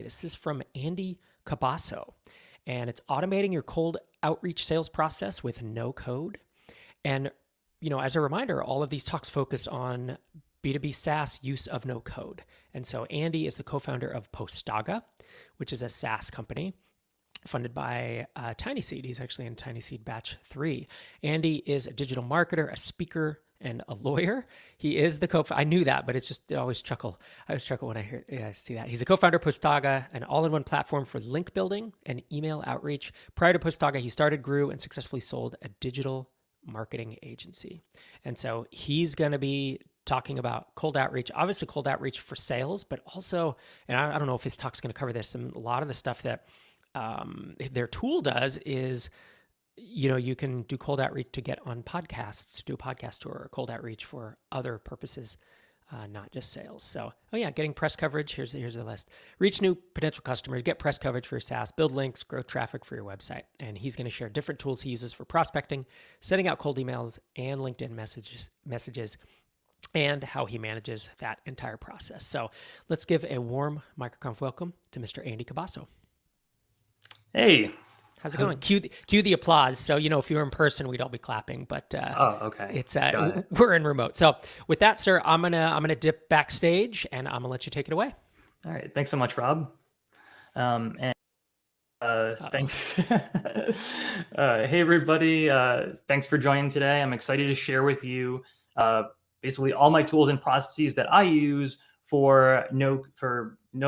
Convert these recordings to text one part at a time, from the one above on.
This is from Andy Cabasso, and it's automating your cold outreach sales process with no code. And, as a reminder, all of these talks focus on B2B SaaS use of no code. And so Andy is the co-founder of Postaga, which is a SaaS company funded by Tiny Seed. He's actually in Tiny Seed batch 3. Andy is a digital marketer, a speaker, and a lawyer. He is the I knew that, but I always chuckle when I see that. He's the co-founder of Postaga, an all-in-one platform for link building and email outreach. Prior to Postaga, he started, grew, and successfully sold a digital marketing agency. And so he's going to be talking about cold outreach, obviously cold outreach for sales, but also, and I don't know if his talk's going to cover this, and a lot of the stuff that their tool does is, you can do cold outreach to get on podcasts, do a podcast tour, or cold outreach for other purposes, not just sales. So, getting press coverage. Here's the list. Reach new potential customers, get press coverage for your SaaS, build links, grow traffic for your website. And he's going to share different tools he uses for prospecting, sending out cold emails, and LinkedIn messages, and how he manages that entire process. So let's give a warm MicroConf welcome to Mr. Andy Cabasso. Hey, how's it going? Cue the applause. So, if you were in person, we'd all be clapping, but okay. It's we're in remote. So with that, sir, I'm gonna dip backstage and I'm gonna let you take it away. All right. Thanks so much, Rob. Thanks. Hey, everybody. Thanks for joining today. I'm excited to share with you basically all my tools and processes that I use for no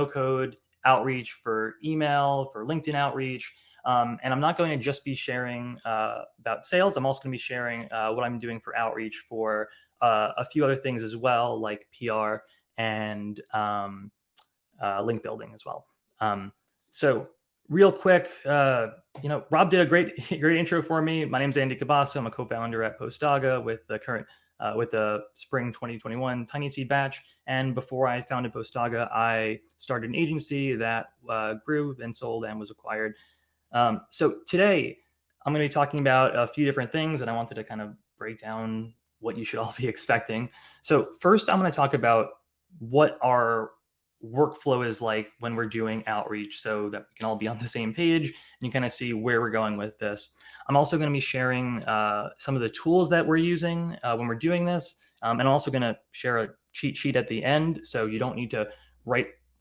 code outreach, for email, for LinkedIn outreach. And I'm not going to just be sharing about sales. I'm also going to be sharing what I'm doing for outreach for a few other things as well, like PR and link building as well. So real quick, Rob did a great intro for me. My name's Andy Cabasso. I'm a co-founder at Postaga with the spring 2021 Tiny Seed batch. And before I founded Postaga, I started an agency that grew and sold and was acquired. So today I'm going to be talking about a few different things, and I wanted to kind of break down what you should all be expecting. So first, I'm going to talk about what our workflow is like when we're doing outreach, so that we can all be on the same page and you kind of see where we're going with this. I'm also going to be sharing some of the tools that we're using when we're doing this. And I'm also going to share a cheat sheet at the end, so you don't need to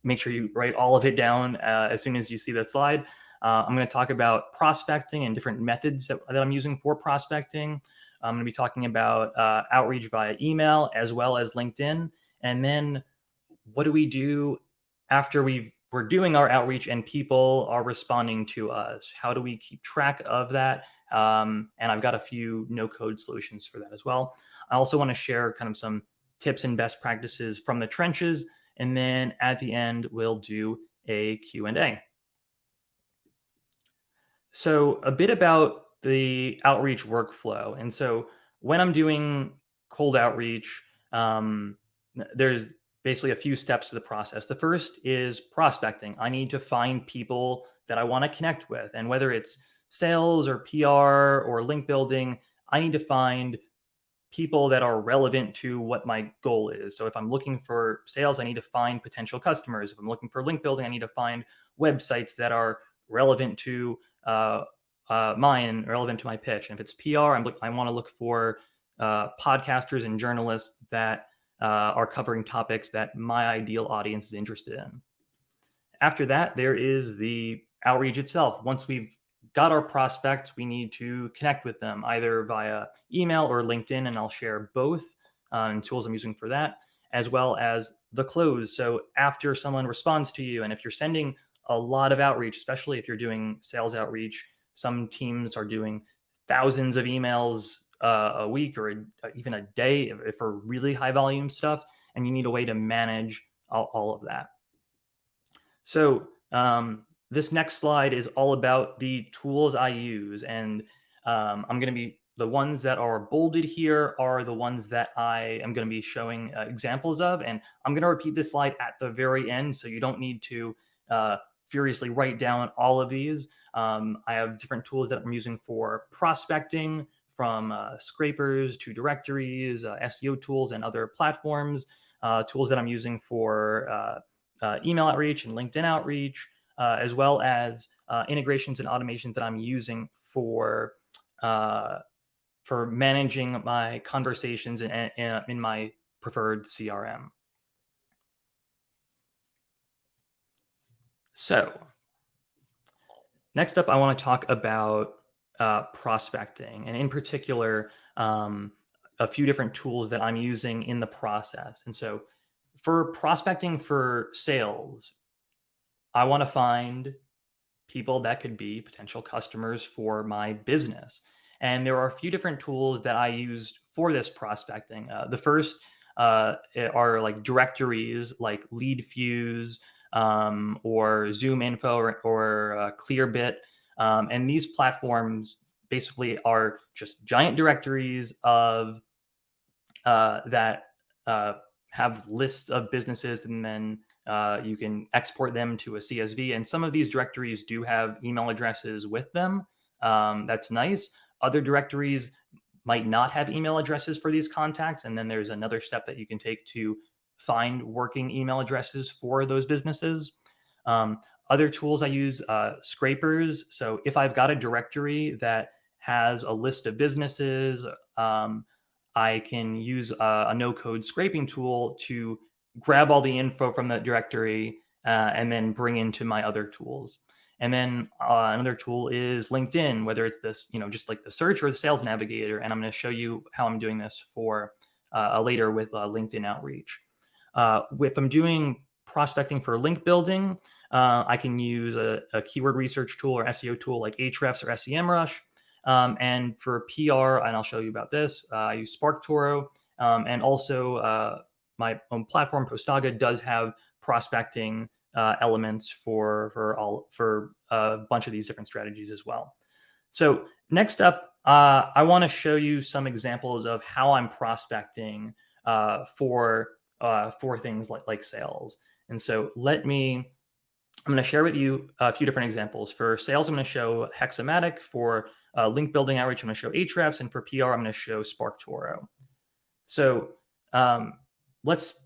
make sure you write all of it down as soon as you see that slide. I'm going to talk about prospecting and different methods that I'm using for prospecting. I'm going to be talking about outreach via email as well as LinkedIn. And then what do we do after we're doing our outreach and people are responding to us? How do we keep track of that? And I've got a few no-code solutions for that as well. I also want to share kind of some tips and best practices from the trenches. And then at the end, we'll do a Q&A. So a bit about the outreach workflow. And so when I'm doing cold outreach, there's basically a few steps to the process. The first is prospecting. I need to find people that I want to connect with. And whether it's sales or PR or link building, I need to find people that are relevant to what my goal is. So if I'm looking for sales, I need to find potential customers. If I'm looking for link building, I need to find websites that are relevant to mine, relevant to my pitch. And if it's PR, I want to look for podcasters and journalists that are covering topics that my ideal audience is interested in. After that, there is the outreach itself. Once we've got our prospects, we need to connect with them either via email or LinkedIn, and I'll share both tools I'm using for that, as well as the close. So after someone responds to you, and if you're sending a lot of outreach, especially if you're doing sales outreach, some teams are doing thousands of emails a week or even a day for really high volume stuff, and you need a way to manage all of that. So this next slide is all about the tools I use, and I'm going to be the ones that are bolded here are the ones that I am going to be showing examples of, and I'm going to repeat this slide at the very end, so you don't need to furiously write down all of these. I have different tools that I'm using for prospecting, from scrapers to directories, SEO tools and other platforms, tools that I'm using for email outreach and LinkedIn outreach, as well as integrations and automations that I'm using for managing my conversations in my preferred CRM. So next up, I want to talk about prospecting, and in particular, a few different tools that I'm using in the process. And so for prospecting for sales, I want to find people that could be potential customers for my business. And there are a few different tools that I used for this prospecting. The first are like directories like LeadFuse or ZoomInfo or Clearbit. And these platforms basically are just giant directories of that have lists of businesses, and then you can export them to a CSV. And some of these directories do have email addresses with them. That's nice. Other directories might not have email addresses for these contacts. And then there's another step that you can take to find working email addresses for those businesses. Other tools I use, scrapers. So if I've got a directory that has a list of businesses, I can use a no-code scraping tool to grab all the info from that directory and then bring into my other tools. And then another tool is LinkedIn, whether it's this, just like the search or the sales navigator. And I'm going to show you how I'm doing this for later with LinkedIn outreach. If I'm doing prospecting for link building, I can use a keyword research tool or SEO tool like Ahrefs or SEMrush. And for PR, and I'll show you about this, I use SparkToro, and also my own platform, Postaga, does have prospecting elements for a bunch of these different strategies as well. So next up, I want to show you some examples of how I'm prospecting for things like sales. And so I'm going to share with you a few different examples. For sales, I'm going to show Hexamatic. For link building outreach, I'm going to show Ahrefs. And for PR, I'm going to show SparkToro. So let's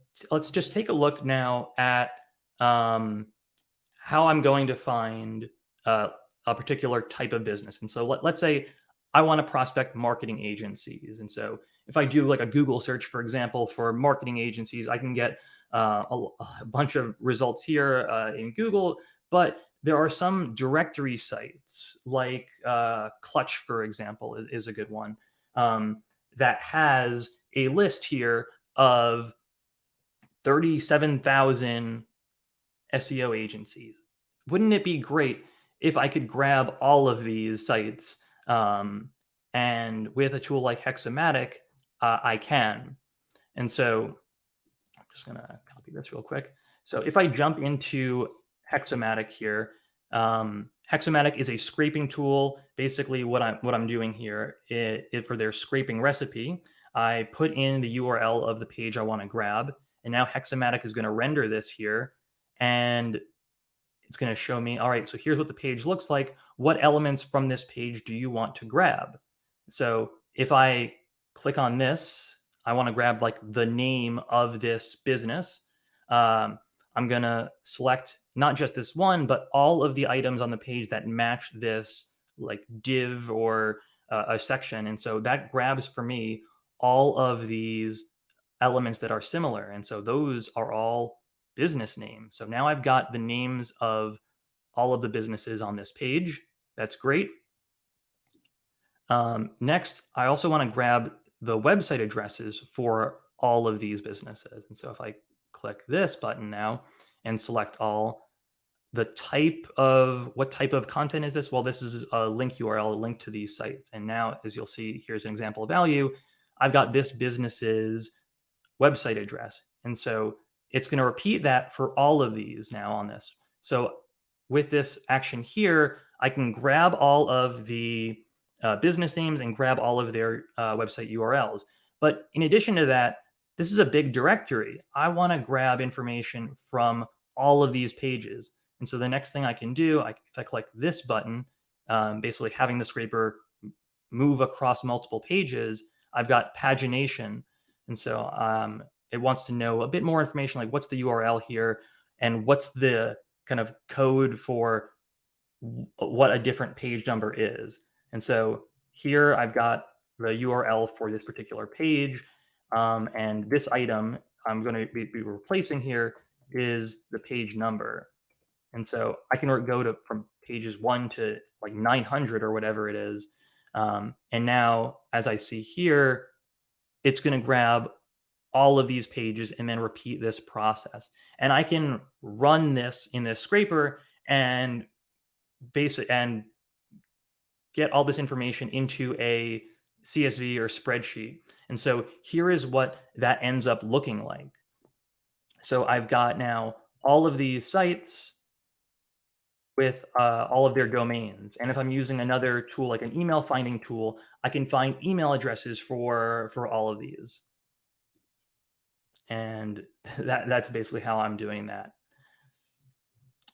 just take a look now at how I'm going to find a particular type of business. And so let's say I want to prospect marketing agencies. And so if I do like a Google search, for example, for marketing agencies, I can get a bunch of results here in Google, but there are some directory sites like Clutch, for example, is a good one, that has a list here of 37,000 SEO agencies. Wouldn't it be great if I could grab all of these sites, and with a tool like Hexamatic, I can. And so I'm just going to copy this real quick. So if I jump into Hexamatic here, Hexamatic is a scraping tool. Basically, what I'm doing here is for their scraping recipe, I put in the URL of the page I want to grab, and now Hexamatic is going to render this here, and it's going to show me, all right, so here's what the page looks like. What elements from this page do you want to grab? So if I click on this, I want to grab like the name of this business. I'm going to select not just this one, but all of the items on the page that match this like div or a section. And so that grabs for me all of these elements that are similar. And so those are all business names. So now I've got the names of all of the businesses on this page. That's great. Next, I also want to grab the website addresses for all of these businesses. And so if I click this button now and select all, what type of content is this? Well, this is a link URL, a link to these sites. And now, as you'll see, here's an example of value. I've got this business's website address. And so it's going to repeat that for all of these now on this. So with this action here, I can grab all of the business names and grab all of their website URLs. But in addition to that, this is a big directory. I want to grab information from all of these pages. And so the next thing I can do, if I click this button, basically having the scraper move across multiple pages, I've got pagination. And so it wants to know a bit more information, like what's the URL here? and what's the kind of code for what a different page number is. And so here I've got the URL for this particular page, and this item I'm going to be replacing here is the page number. And so I can go to from pages 1 to like 900 or whatever it is. And now, as I see here, it's going to grab all of these pages and then repeat this process. And I can run this in this scraper and get all this information into a CSV or spreadsheet. And so here is what that ends up looking like. So I've got now all of these sites with all of their domains. And if I'm using another tool like an email finding tool, I can find email addresses for all of these. And that's basically how I'm doing that.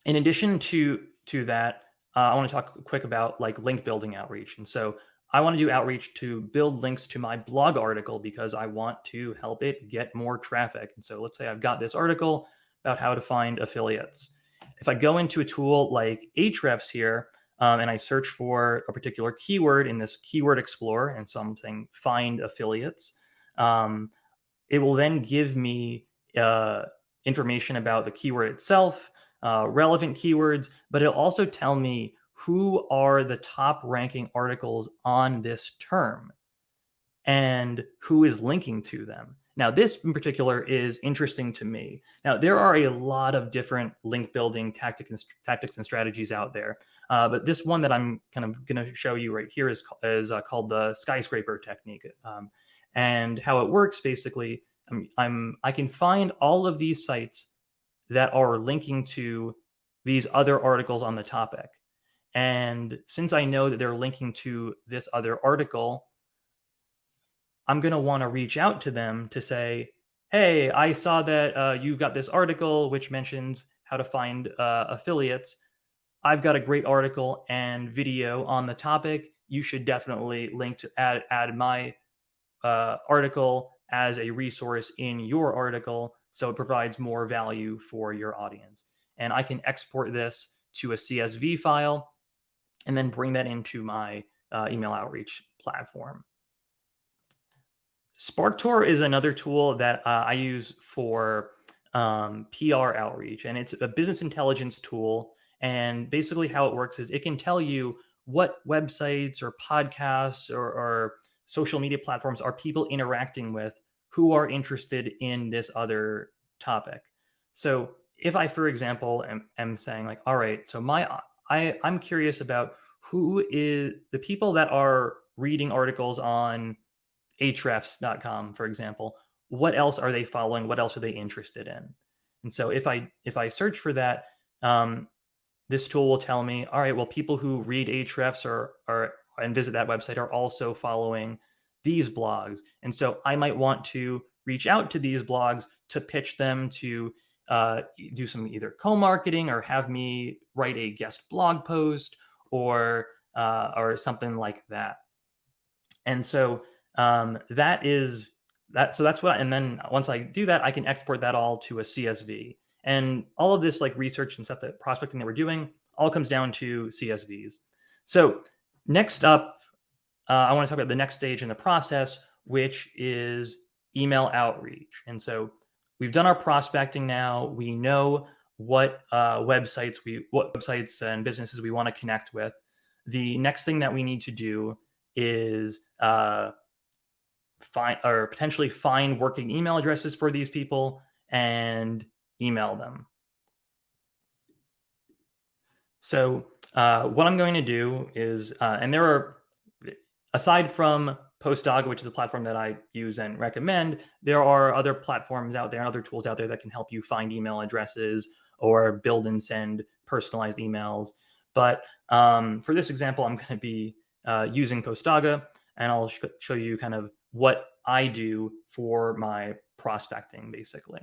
In addition to that, I want to talk quick about like link building outreach. And so I want to do outreach to build links to my blog article because I want to help it get more traffic. And so let's say I've got this article about how to find affiliates. If I go into a tool like Ahrefs here, and I search for a particular keyword in this keyword explorer, and so I'm saying find affiliates, it will then give me information about the keyword itself, relevant keywords, but it'll also tell me who are the top ranking articles on this term and who is linking to them. Now, this in particular is interesting to me. Now, there are a lot of different link building tactics and strategies out there, but this one that I'm kind of going to show you right here is called the skyscraper technique. And how it works, basically, I can find all of these sites that are linking to these other articles on the topic. And since I know that they're linking to this other article, I'm going to want to reach out to them to say, hey, I saw that you've got this article which mentions how to find affiliates. I've got a great article and video on the topic. You should definitely link to add my article as a resource in your article so it provides more value for your audience. And I can export this to a CSV file and then bring that into my email outreach platform. SparkToro is another tool that I use for PR outreach, and it's a business intelligence tool. And basically how it works is it can tell you what websites or podcasts or social media platforms are people interacting with who are interested in this other topic. So if I, for example, am saying like, all right, so I'm curious about who is the people that are reading articles on Ahrefs.com, for example, what else are they following? What else are they interested in? And so if I search for that, this tool will tell me, all right, well, people who read Ahrefs and visit that website are also following these blogs. And so I might want to reach out to these blogs to pitch them to do some either co-marketing or have me write a guest blog post or something like that. And so that's what, and then once I do that, I can export that all to a CSV. And all of this like research and stuff, that prospecting that we're doing, all comes down to CSVs. So next up, I want to talk about the next stage in the process, which is email outreach. And so we've done our prospecting now. We know what websites and businesses we want to connect with. The next thing that we need to do is potentially find working email addresses for these people and email them. So what I'm going to do is, and there are, aside from Postdog, which is a platform that I use and recommend, there are other platforms out there and other tools out there that can help you find email addresses or build and send personalized emails. But for this example, I'm going to be using Postdog, and I'll show you kind of what I do for my prospecting, basically.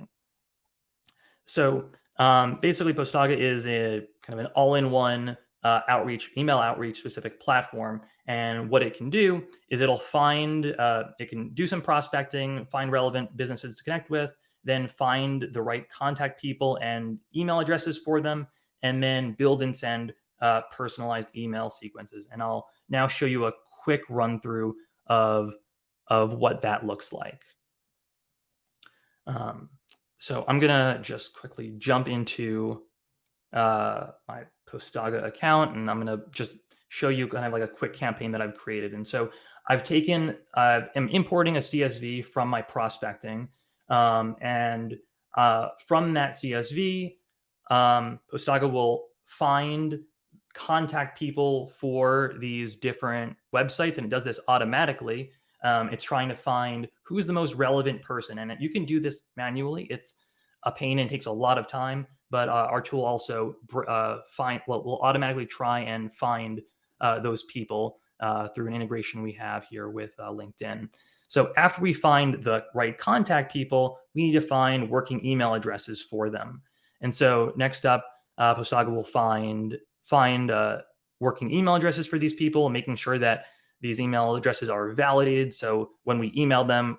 So basically, Postdog is a kind of an all-in-one email outreach specific platform. And what it can do is it'll find, it can do some prospecting, find relevant businesses to connect with, then find the right contact people and email addresses for them, and then build and send personalized email sequences. And I'll now show you a quick run through of what that looks like. So I'm gonna just quickly jump into my Postaga account, and I'm gonna just show you kind of like a quick campaign that I've created. And so I'm importing a CSV from my prospecting, and from that CSV, Postaga will find contact people for these different websites, and it does this automatically. It's trying to find who's the most relevant person, and you can do this manually. It's a pain and takes a lot of time, but our tool also will automatically try and find those people through an integration we have here with LinkedIn. So after we find the right contact people, we need to find working email addresses for them. And so next up, Postaga will find working email addresses for these people, making sure that these email addresses are validated. So when we email them,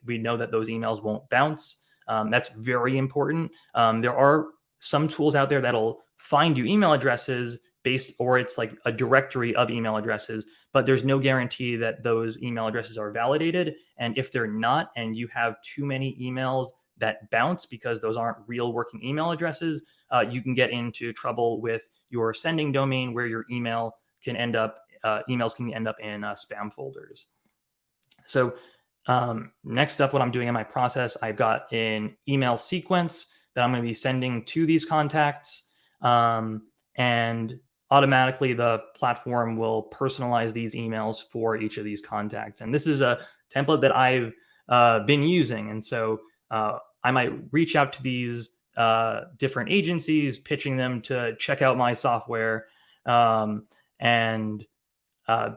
we know that those emails won't bounce. That's very important. There are some tools out there that'll find you email addresses or it's like a directory of email addresses, but there's no guarantee that those email addresses are validated. And if they're not, and you have too many emails that bounce because those aren't real working email addresses, you can get into trouble with your sending domain, where your emails can end up in spam folders. So next up, what I'm doing in my process, I've got an email sequence that I'm going to be sending to these contacts, and automatically the platform will personalize these emails for each of these contacts. And this is a template that I've been using. And so I might reach out to these different agencies, pitching them to check out my software.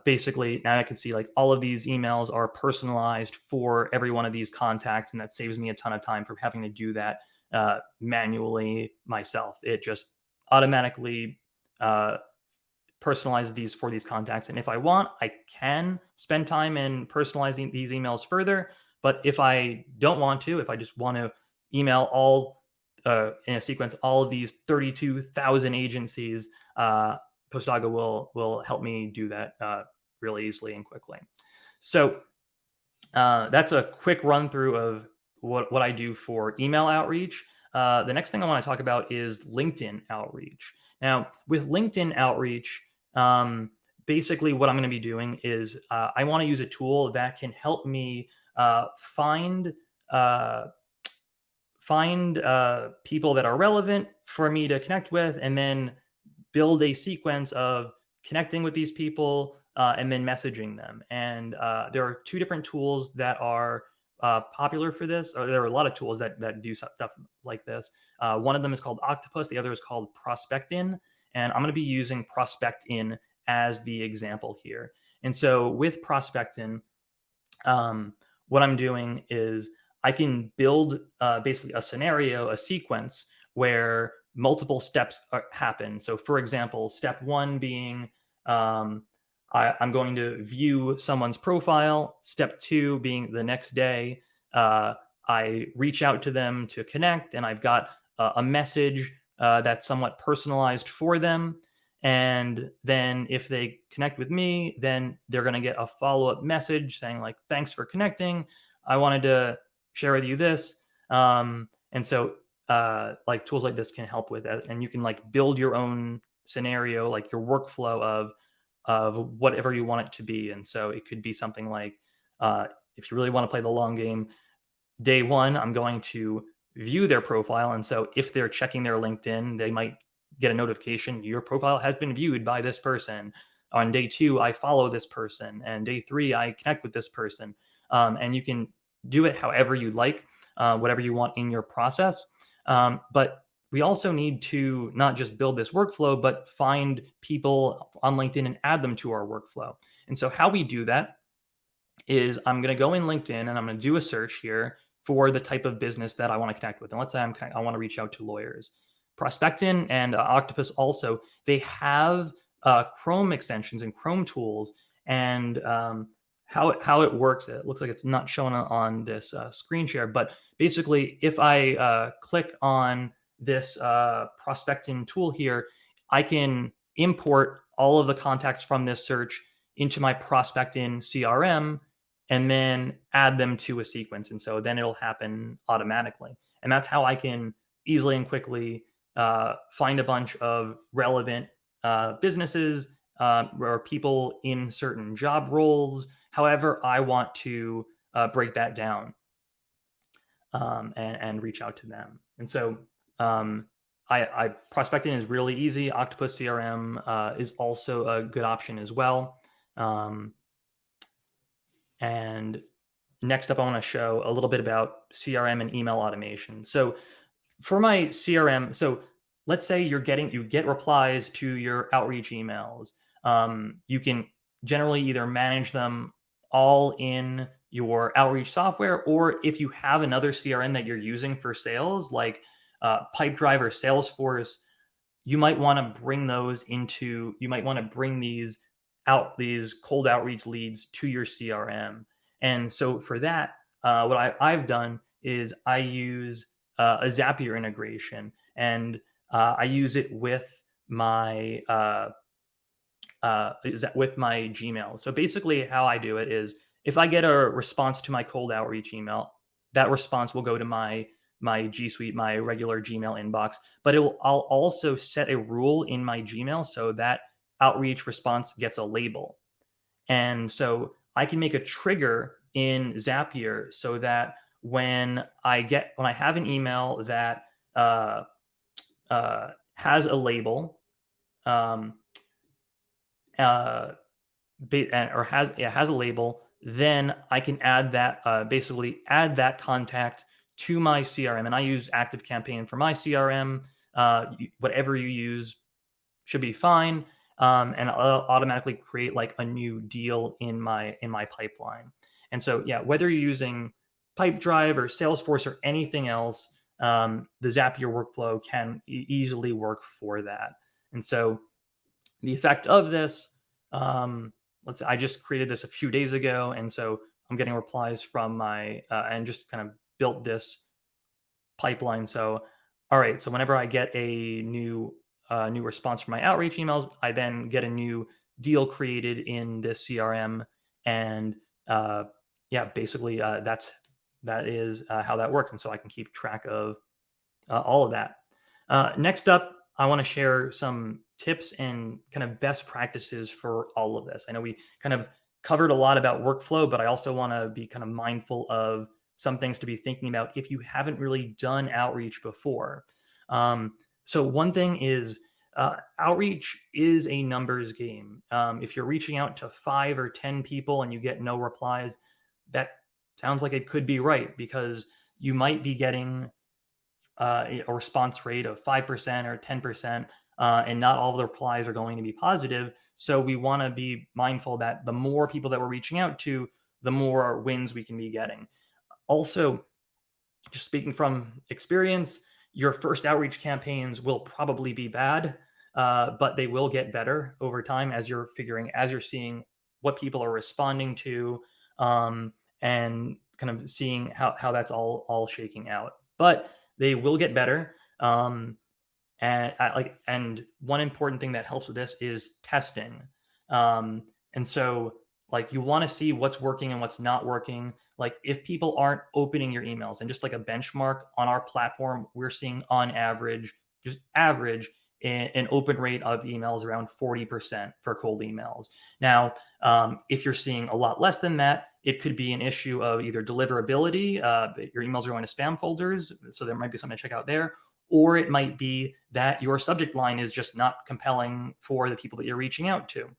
Basically now I can see like all of these emails are personalized for every one of these contacts, and that saves me a ton of time from having to do that manually myself. It just automatically personalizes these for these contacts. And if I want, I can spend time in personalizing these emails further. But if I don't want to, if I just want to email all in a sequence, all of these 32,000 agencies, Postaga will help me do that really easily and quickly. So that's a quick run through of what I do for email outreach. The next thing I want to talk about is LinkedIn outreach. Now, with LinkedIn outreach, basically what I'm going to be doing is I want to use a tool that can help me find people that are relevant for me to connect with, and then build a sequence of connecting with these people and then messaging them. And there are two different tools that are popular for this, or there are a lot of tools that do stuff like this. One of them is called Octopus. The other is called Prospectin. And I'm going to be using Prospectin as the example here. And so with Prospectin, what I'm doing is I can build basically a scenario, a sequence where multiple steps happen. So for example, step one being I'm going to view someone's profile. Step two being the next day, I reach out to them to connect, and I've got a message that's somewhat personalized for them. And then if they connect with me, then they're going to get a follow-up message saying like, thanks for connecting. I wanted to share with you this. And so like tools like this can help with that. And you can like build your own scenario, like your workflow of whatever you want it to be. And so it could be something like, if you really want to play the long game, day one, I'm going to view their profile. And so if they're checking their LinkedIn, they might get a notification, your profile has been viewed by this person. On day two, I follow this person. And day three, I connect with this person. And you can do it however you like, whatever you want in your process. But we also need to not just build this workflow, but find people on LinkedIn and add them to our workflow. And so how we do that is I'm going to go in LinkedIn and I'm going to do a search here for the type of business that I want to connect with. And let's say I want to reach out to lawyers. Prospectin and Octopus also, they have Chrome extensions and Chrome tools. And how it works, it looks like it's not showing on this screen share, but basically if I click on this prospecting tool here, I can import all of the contacts from this search into my prospecting CRM and then add them to a sequence. And so then it'll happen automatically. And that's how I can easily and quickly find a bunch of relevant businesses or people in certain job roles, however I want to break that down and reach out to them. And so prospecting is really easy. Octopus CRM is also a good option as well. And next up, I want to show a little bit about CRM and email automation. So for my CRM, so let's say you get replies to your outreach emails. You can generally either manage them all in your outreach software, or if you have another CRM that you're using for sales, like Pipedrive or Salesforce, you might want to bring these cold outreach leads to your CRM. And so for that, what I've done is I use a Zapier integration, and I use it with my Gmail. So basically, how I do it is if I get a response to my cold outreach email, that response will go to my G Suite, my regular Gmail inbox. But I'll also set a rule in my Gmail so that outreach response gets a label. And so I can make a trigger in Zapier so that when I have an email that has a label, or has a label, then I can add that basically add that contact to my CRM. And I use ActiveCampaign for my CRM. Whatever you use should be fine. And I'll automatically create like a new deal in my pipeline. And so, yeah, whether you're using Pipedrive or Salesforce or anything else, the Zapier workflow can easily work for that. And so the effect of this, let's say I just created this a few days ago. And so I'm getting replies from my, and just kind of built this pipeline. So, all right, so whenever I get a new response from my outreach emails, I then get a new deal created in this CRM, and basically that is how that works, and so I can keep track of all of that. Next up, I want to share some tips and kind of best practices for all of this. I know we kind of covered a lot about workflow, but I also want to be kind of mindful of some things to be thinking about if you haven't really done outreach before. So one thing is outreach is a numbers game. If you're reaching out to 5 or 10 people and you get no replies, that sounds like it could be right, because you might be getting a response rate of 5% or 10%, and not all of the replies are going to be positive. So we want to be mindful that the more people that we're reaching out to, the more wins we can be getting. Also, just speaking from experience, your first outreach campaigns will probably be bad, but they will get better over time as you're seeing what people are responding to, and kind of seeing how that's all shaking out. But they will get better. And one important thing that helps with this is testing. And so like you want to see what's working and what's not working. Like if people aren't opening your emails, and just like a benchmark on our platform, we're seeing on average, just average, an open rate of emails around 40% for cold emails. Now, if you're seeing a lot less than that, it could be an issue of either deliverability, your emails are going to spam folders, so there might be something to check out there, or it might be that your subject line is just not compelling for the people that you're reaching out to.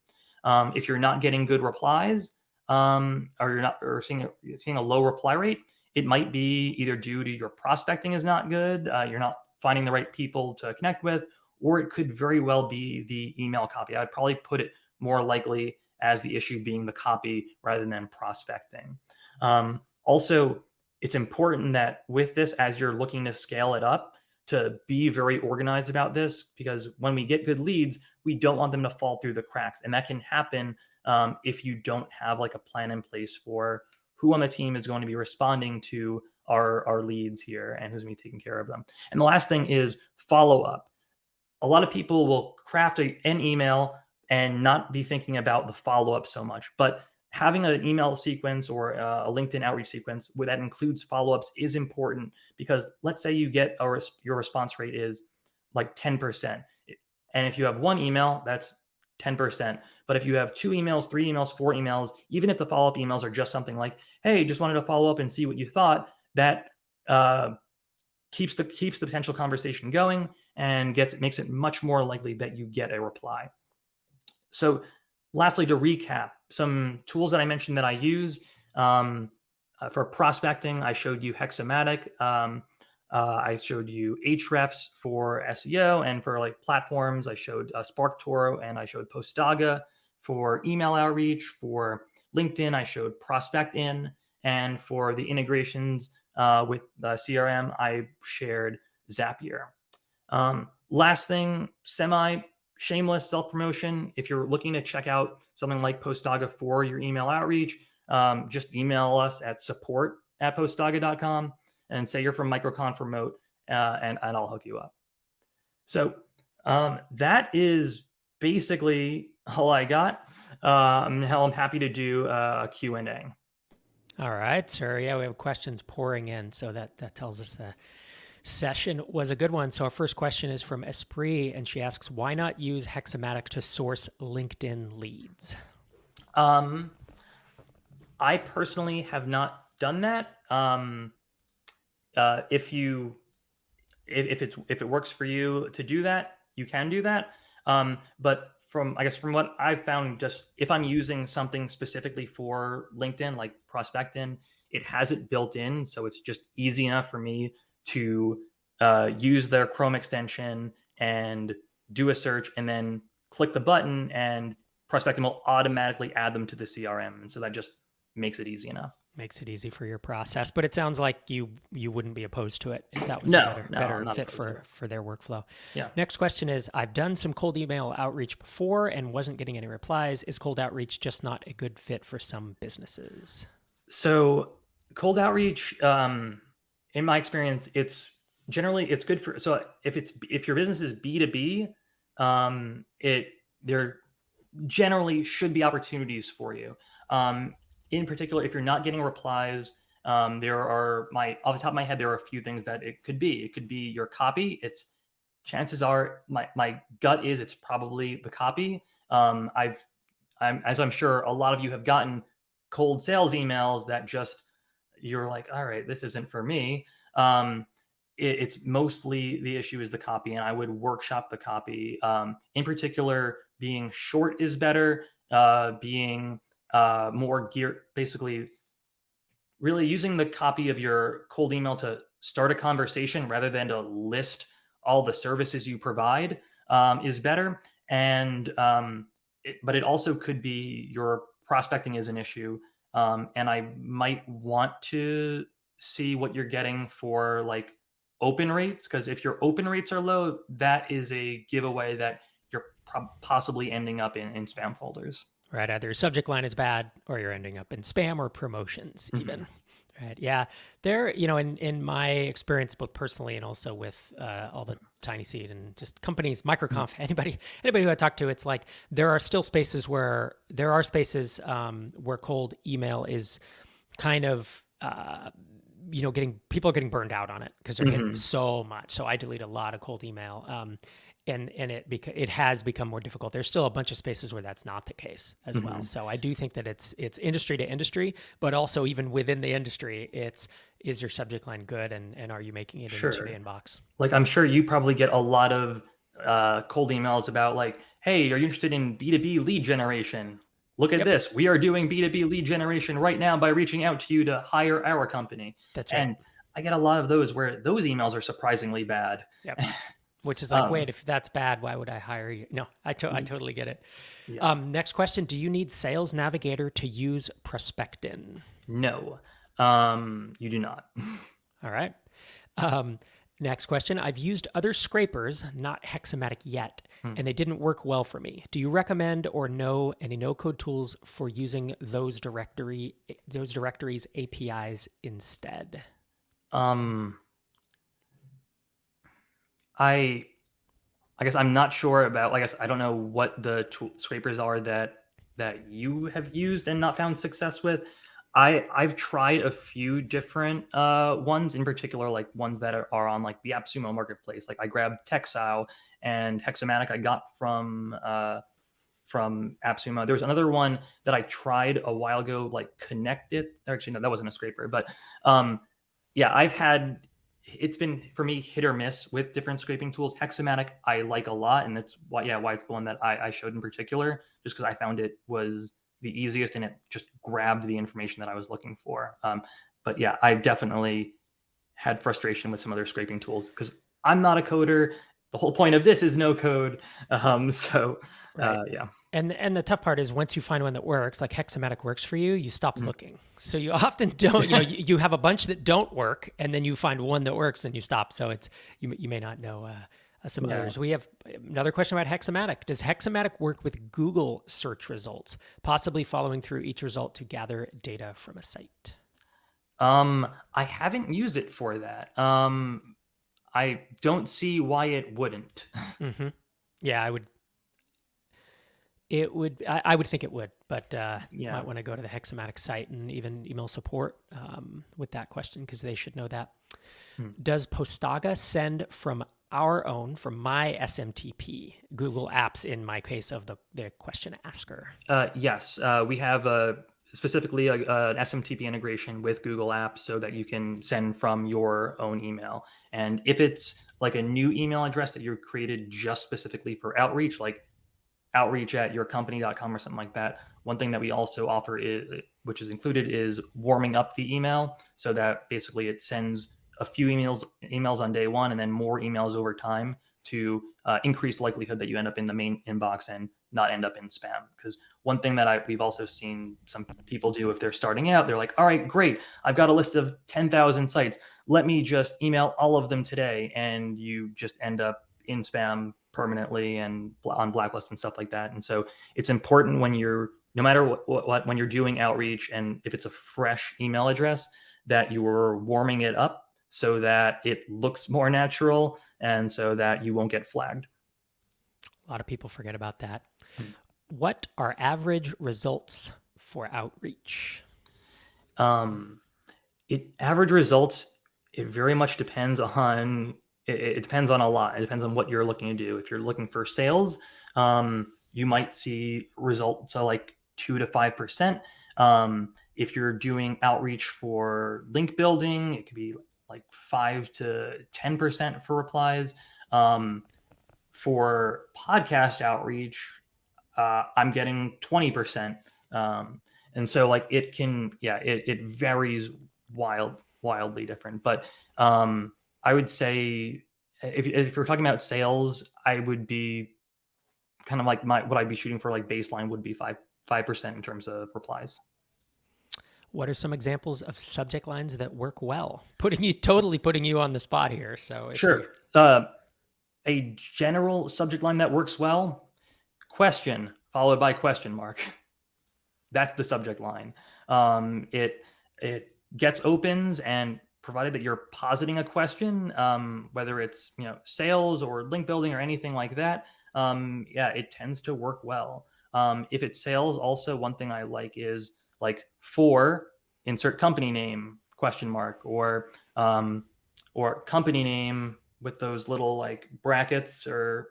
If you're not getting good replies, or seeing a low reply rate, it might be either due to your prospecting is not good, you're not finding the right people to connect with, or it could very well be the email copy. I'd probably put it more likely as the issue being the copy rather than prospecting. Also, it's important that with this, as you're looking to scale it up, to be very organized about this, because when we get good leads, we don't want them to fall through the cracks. And that can happen if you don't have like a plan in place for who on the team is going to be responding to our leads here and who's going to be taking care of them. And the last thing is follow up. A lot of people will craft an email and not be thinking about the follow-up so much. But having an email sequence or a LinkedIn outreach sequence where that includes follow-ups is important, because let's say you get your response rate is like 10%. And if you have one email, that's 10%. But if you have 2 emails, 3 emails, 4 emails, even if the follow-up emails are just something like, hey, just wanted to follow up and see what you thought, that keeps the potential conversation going and makes it much more likely that you get a reply. So lastly, to recap, some tools that I mentioned that I use for prospecting, I showed you Hexamatic. I showed you Ahrefs for SEO, and for like platforms, I showed SparkToro, and I showed Postaga for email outreach. For LinkedIn, I showed ProspectIn, and for the integrations with the CRM, I shared Zapier. Last thing, shameless self-promotion. If you're looking to check out something like Postaga for your email outreach, just email us at support@postaga.com and say you're from MicroConf Remote, and I'll hook you up. So that is basically all I got. I'm happy to do a Q&A. All right, sir. Yeah, we have questions pouring in, so that tells us the session was a good one. So our first question is from Esprit, and she asks, why not use Hexamatic to source LinkedIn leads? I personally have not done that. If it works for you to do that, you can do that. But from what I've found, just if I'm using something specifically for LinkedIn, like ProspectIn, it has it built in, so it's just easy enough for me to use their Chrome extension and do a search, and then click the button, and ProspectIn will automatically add them to the CRM. And so that just makes it easy enough. Makes it easy for your process. But it sounds like you wouldn't be opposed to it if that was a better fit for their workflow. Yeah. Next question is, I've done some cold email outreach before and wasn't getting any replies. Is cold outreach just not a good fit for some businesses? So cold outreach, in my experience, it's good for, so if your business is B2B, there generally should be opportunities for you. In particular, if you're not getting replies, off the top of my head, there are a few things that it could be. It could be your copy. Chances are, my gut is it's probably the copy. As I'm sure a lot of you have gotten cold sales emails that just, you're like, all right, this isn't for me. It's mostly the issue is the copy, and I would workshop the copy. In particular, being short is better. Being more geared, basically really using the copy of your cold email to start a conversation rather than to list all the services you provide is better. And but it also could be your prospecting is an issue, and I might want to see what you're getting for like open rates, because if your open rates are low, that is a giveaway that you're possibly ending up in spam folders. Right. Either your subject line is bad or you're ending up in spam or promotions even. Right. Yeah. There, in my experience, both personally and also with all the Tiny Seed and just companies, MicroConf, anybody who I talk to, it's like there are still spaces where cold email is kind of, people are getting burned out on it because they're getting so much. So I delete a lot of cold email. And it has become more difficult. There's still a bunch of spaces where that's not the case as well. So I do think that it's industry to industry, but also even within the industry, is your subject line good, and are you making it into the inbox? Like, I'm sure you probably get a lot of cold emails about like, hey, are you interested in B2B lead generation? Look at this. We are doing B2B lead generation right now by reaching out to you to hire our company. That's right. And I get a lot of those where those emails are surprisingly bad. Yep. Which is like, wait, if that's bad, why would I hire you? No, I totally get it. Yeah. Next question. Do you need Sales Navigator to use ProspectIn? No, you do not. All right. Next question. I've used other scrapers, not Hexamatic yet, and they didn't work well for me. Do you recommend or know any no-code tools for using those directories APIs instead? I guess I'm not sure about. I guess I don't know what the scrapers are that you have used and not found success with. I've tried a few different ones, in particular, like ones that are on like the AppSumo marketplace. Like I grabbed Texile and Hexamatic I got from AppSumo. There was another one that I tried a while ago, like Connected. Actually, no, that wasn't a scraper, but yeah, it's been for me hit or miss with different scraping tools. Hexamatic I like a lot, and that's why it's the one that I showed in particular, just because I found it was the easiest and it just grabbed the information that I was looking for. But yeah, I definitely had frustration with some other scraping tools because I'm not a coder. The whole point of this is no code. Yeah. And the tough part is once you find one that works, like Hexamatic works for you, you stop looking. So you often don't, you have a bunch that don't work, and then you find one that works and you stop. So it's, you may not know some others. We have another question about Hexamatic. Does Hexamatic work with Google search results, possibly following through each result to gather data from a site? I haven't used it for that. I don't see why it wouldn't. Yeah, I would think it would, but you might want to go to the Hexamatic site and even email support with that question, because they should know that. Does Postaga send from my SMTP, Google Apps in my case of the question asker? Yes, we have specifically an SMTP integration with Google Apps so that you can send from your own email. And if it's like a new email address that you've created just specifically for outreach, like outreach@yourcompany.com or something like that, one thing that we also offer which is included, is warming up the email so that basically it sends a few emails on day one and then more emails over time to increase likelihood that you end up in the main inbox and not end up in spam. Because one thing that we've also seen some people do if they're starting out, they're like, all right, great, I've got a list of 10,000 sites. Let me just email all of them today. And you just end up in spam permanently and on blacklists and stuff like that. And so it's important when no matter what, when you're doing outreach, and if it's a fresh email address, that you're warming it up so that it looks more natural and so that you won't get flagged. A lot of people forget about that. What are average results for outreach? Average results, it very much depends on, it depends on a lot. It depends on what you're looking to do. If you're looking for sales, you might see results of like 2 to 5%. If you're doing outreach for link building, it could be like 5 to 10% for replies. For podcast outreach, I'm getting 20%. And so like it can, it varies wildly different. But I would say if you're talking about sales, I would be kind of like what I'd be shooting for, like baseline would be 5% in terms of replies. What are some examples of subject lines that work well? Putting you on the spot here. So sure. A general subject line that works well: question followed by question mark. That's the subject line. It gets opens, and provided that you're positing a question, whether it's sales or link building or anything like that, it tends to work well. If it's sales, also one thing I like is like for insert company name question mark, or company name with those little like brackets or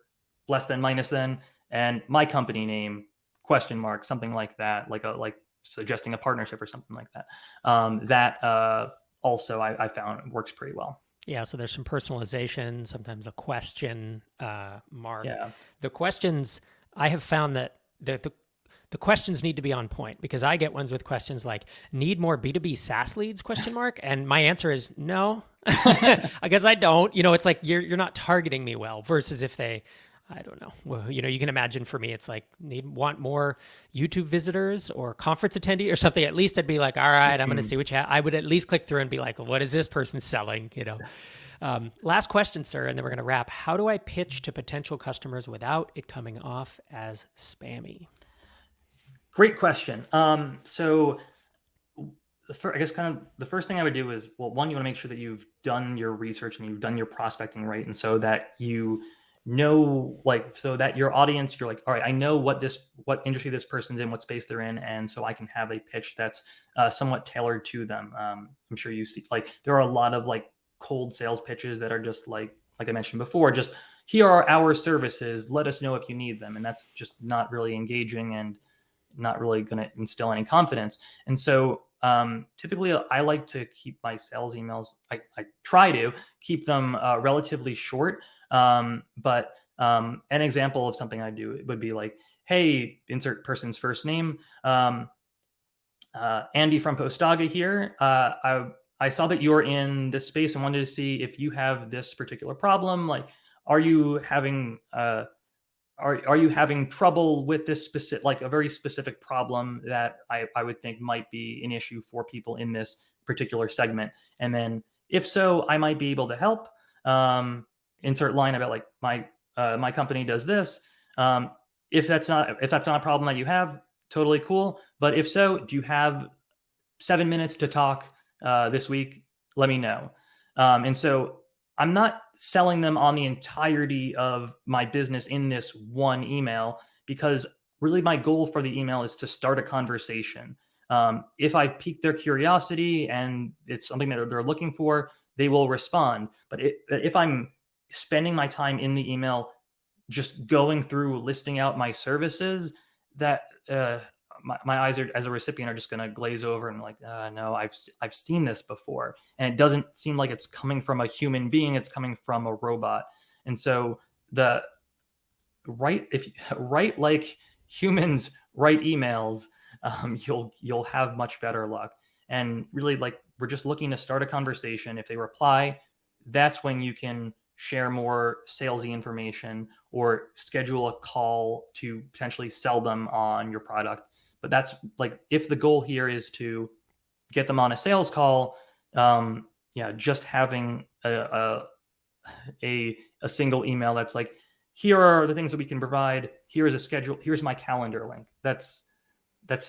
less than minus than, and my company name question mark, something like that, like suggesting a partnership or something like that. That also I found works pretty well. Yeah, so there's some personalization, sometimes a question mark. Yeah. The questions, I have found that the questions need to be on point, because I get ones with questions like, need more B2B SaaS leads, question mark. And my answer is no, I guess I don't. It's like you're not targeting me well, versus if they, I don't know. Well, you can imagine for me, it's like want more YouTube visitors or conference attendee or something. At least I'd be like, all right, I'm going to see which I would at least click through and be like, what is this person selling? Last question, sir, and then we're going to wrap. How do I pitch to potential customers without it coming off as spammy? Great question. So I guess kind of the first thing I would do is, well, one, you want to make sure that you've done your research and you've done your prospecting right. And so that you know, like, so that your audience, you're like, all right, I know what industry this person's in, what space they're in. And so I can have a pitch that's somewhat tailored to them. I'm sure you see, like, there are a lot of like cold sales pitches that are just like I mentioned before, just here are our services. Let us know if you need them. And that's just not really engaging and not really going to instill any confidence. And so typically I like to keep my sales emails, I try to keep them relatively short. But an example of something I do would be like, hey, insert person's first name. Andy from Postaga here. I saw that you're in this space and wanted to see if you have this particular problem. Like, are you having are you having trouble with this specific, like a very specific problem that I would think might be an issue for people in this particular segment? And then if so, I might be able to help. Insert line about like my company does this. If that's not a problem that you have, totally cool. But if so, do you have 7 minutes to talk this week? Let me know. And so I'm not selling them on the entirety of my business in this one email, because really my goal for the email is to start a conversation. If I pique their curiosity and it's something that they're looking for, they will respond. But if I'm spending my time in the email just going through listing out my services, that my eyes are, as a recipient, are just going to glaze over and like, no, I've seen this before, and it doesn't seem like it's coming from a human being; it's coming from a robot. And so if you write like humans write emails, you'll have much better luck. And really, like, we're just looking to start a conversation. If they reply, that's when you can share more salesy information or schedule a call to potentially sell them on your product. But that's like, if the goal here is to get them on a sales call, just having a single email that's like, here are the things that we can provide. Here is a schedule. Here's my calendar link. That's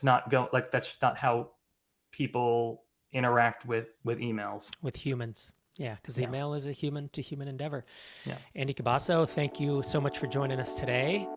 not how people interact with emails. With humans. Yeah, because email is a human to human endeavor. Yeah. Andy Cabasso, thank you so much for joining us today.